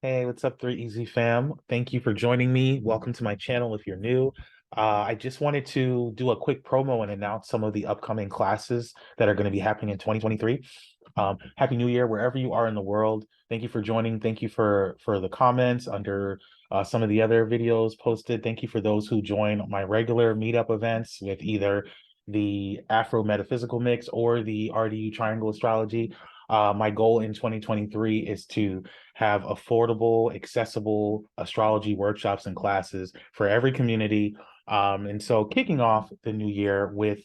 Hey, what's up, 3 Easy fam? Thank you for joining me. Welcome to my channel if you're new. I just wanted to do a quick promo and announce some of the upcoming classes that are going to be happening in 2023. Happy New Year, wherever you are in the world. Thank you for joining. Thank you for the comments under some of the other videos posted. Thank you for those who join my regular meetup events with either the Afro Metaphysical Mix or the RDU Triangle Astrology. My goal in 2023 is to have affordable, accessible astrology workshops and classes for every community. And so kicking off the new year with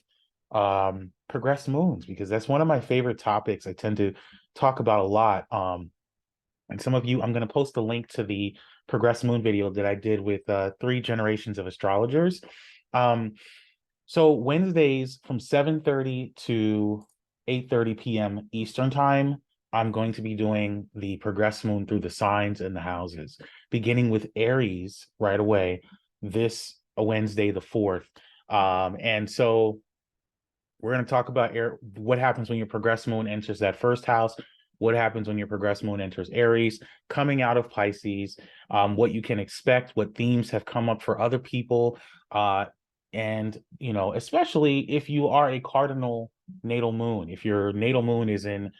progressed moons, because that's one of my favorite topics I tend to talk about a lot. And some of you, I'm going to post a link to the progressed moon video that I did with 3 generations of astrologers. So Wednesdays from 7:30 to 8:30 p.m. Eastern time, I'm going to be doing the progress moon through the signs and the houses, beginning with Aries right away this Wednesday, the 4th. And so we're going to talk about what happens when your progress moon enters that first house, what happens when your progress moon enters Aries, coming out of Pisces, what you can expect, what themes have come up for other people. And, especially if you are a cardinal natal moon, if your natal moon is in,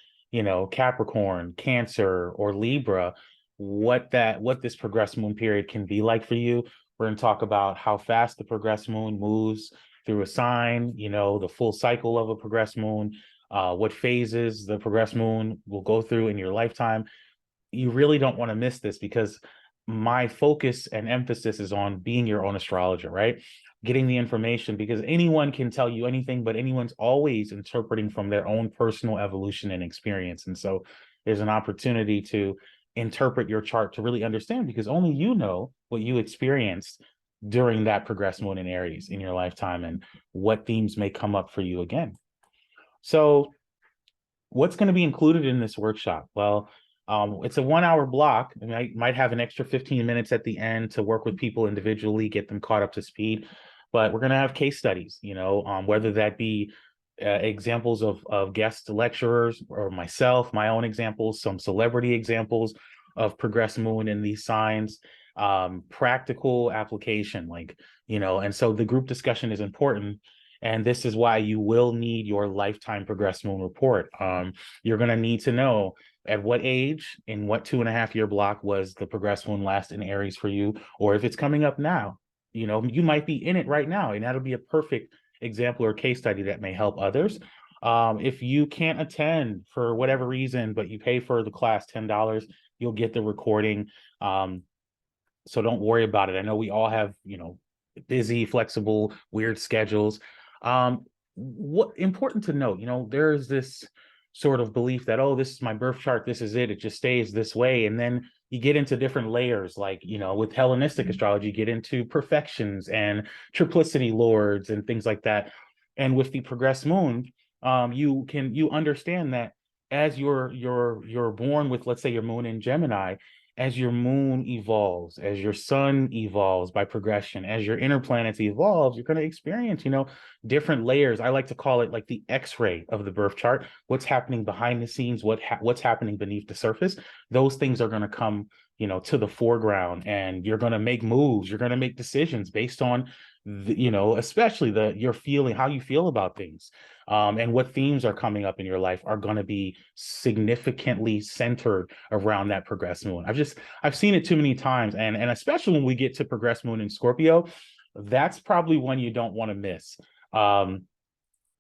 Capricorn, Cancer, or Libra, what this progress moon period can be like for you. We're going to talk about how fast the progress moon moves through a sign, the full cycle of a progress moon, what phases the progress moon will go through in your lifetime. You really don't want to miss this because my focus and emphasis is on being your own astrologer, right? Getting the information, because anyone can tell you anything, but anyone's always interpreting from their own personal evolution and experience. And so there's an opportunity to interpret your chart to really understand, because only you know what you experienced during that progress moon in Aries in your lifetime and what themes may come up for you again. So what's going to be included in this workshop? Well, it's a 1 hour block, and I might have an extra 15 minutes at the end to work with people individually, get them caught up to speed. But we're going to have case studies, whether that be examples of guest lecturers or myself, my own examples, some celebrity examples of progress moon in these signs, practical application, and so the group discussion is important. And this is why you will need your lifetime progress moon report. You're going to need to know at what age, in what 2.5 year block was the progress moon last in Aries for you, or if it's coming up now, you might be in it right now, and that'll be a perfect example or case study that may help others. If you can't attend for whatever reason, but you pay for the class $10, you'll get the recording. So don't worry about it. I know we all have, busy, flexible, weird schedules. What important to note, there's this sort of belief that, oh, this is my birth chart, this is it just stays this way. And then you get into different layers, like, with Hellenistic astrology, you get into perfections and triplicity lords and things like that. And with the progress moon, you understand that as you're born with, let's say, your moon in Gemini, as your moon evolves, as your sun evolves by progression, as your inner planets evolve, you're going to experience, different layers. I like to call it like the X-ray of the birth chart. What's happening behind the scenes, what's happening beneath the surface. Those things are going to come, to the foreground, and you're going to make moves. You're going to make decisions based on, especially your feeling, how you feel about things. And what themes are coming up in your life are going to be significantly centered around that progress moon. I've seen it too many times, and especially when we get to progress moon in Scorpio, that's probably one you don't want to miss. And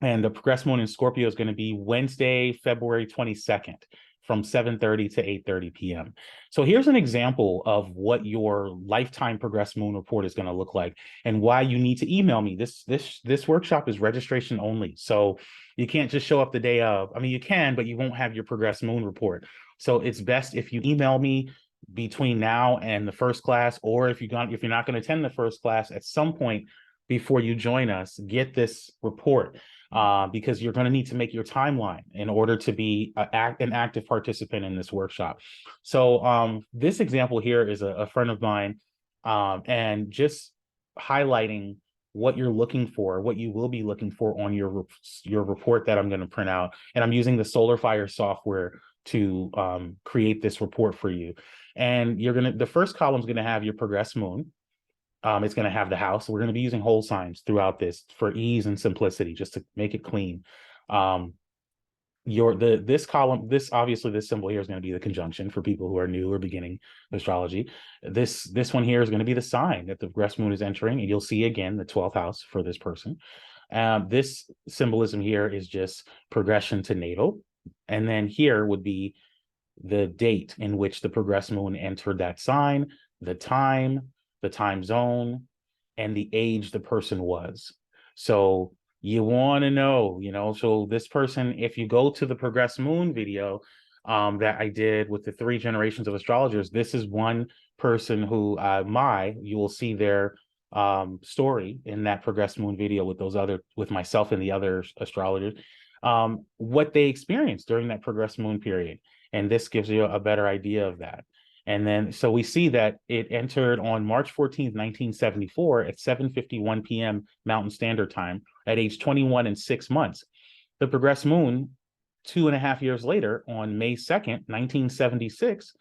the progress moon in Scorpio is going to be Wednesday, February 22nd from 7:30 to 8:30 p.m. So here's an example of what your lifetime progress moon report is going to look like, and why you need to email me. This workshop is registration only. So you can't just show up the day of. I mean, you can, but you won't have your progress moon report. So it's best if you email me between now and the first class, or if you're not going to attend the first class, at some point before you join us, get this report. Because you're going to need to make your timeline in order to be an active participant in this workshop. So this example here is a friend of mine, and just highlighting what you're looking for, what you will be looking for on your report that I'm going to print out. And I'm using the Solar Fire software to create this report for you. And the first column is going to have your progressed moon. It's going to have the house. We're going to be using whole signs throughout this for ease and simplicity, just to make it clean. This column, this obviously this symbol here is going to be the conjunction for people who are new or beginning astrology. This one here is going to be the sign that the progressed moon is entering, and you'll see again the 12th house for this person. This symbolism here is just progression to natal, and then here would be the date in which the progressed moon entered that sign, the time zone, and the age the person was. So you want to know, so this person, if you go to the progressed moon video that I did with the 3 generations of astrologers, this is one person who you will see their story in that progressed moon video with myself and the other astrologers, what they experienced during that progressed moon period. And this gives you a better idea of that. And then, so we see that it entered on March 14th, 1974 at 7:51 p.m. Mountain Standard Time at age 21 and 6 months. The progressed moon, 2.5 years later, on May 2nd, 1976,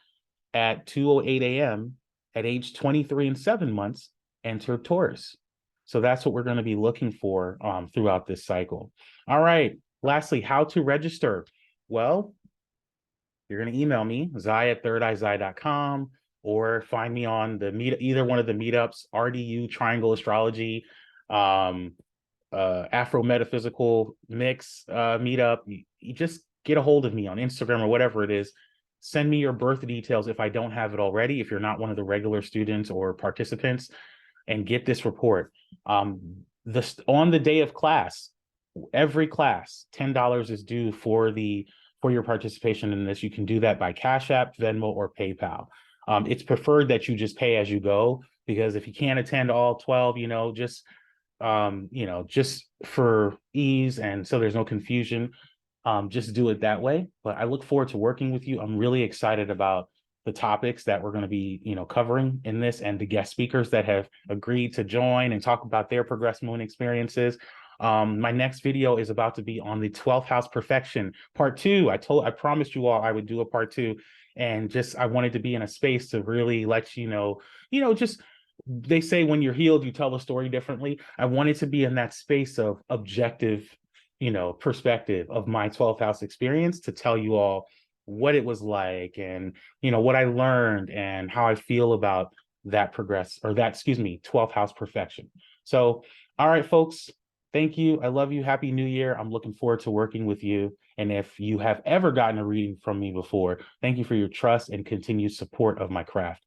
at 2:08 a.m. at age 23 and 7 months, entered Taurus. So that's what we're going to be looking for throughout this cycle. All right. Lastly, how to register. Well, you're going to email me, zai@thirdeyezai.com, or find me on either one of the meetups, RDU, Triangle Astrology, Afro Metaphysical Mix meetup. You just get a hold of me on Instagram or whatever it is. Send me your birth details if I don't have it already, if you're not one of the regular students or participants, and get this report. On the day of class, every class, $10 is due for your participation in this. You can do that by Cash App, Venmo, or PayPal. It's preferred that you just pay as you go, because if you can't attend all 12, just for ease and so there's no confusion, just do it that way. But I look forward to working with you. I'm really excited about the topics that we're going to be, covering in this, and the guest speakers that have agreed to join and talk about their progressed moon experiences. My next video is about to be on the 12th house perfection, part 2. I promised you all I would do a part 2, and I wanted to be in a space to really let you know, they say when you're healed, you tell the story differently. I wanted to be in that space of objective, perspective of my 12th house experience, to tell you all what it was like, and, what I learned, and how I feel about that 12th house perfection. So, all right, folks. Thank you. I love you. Happy New Year. I'm looking forward to working with you. And if you have ever gotten a reading from me before, thank you for your trust and continued support of my craft.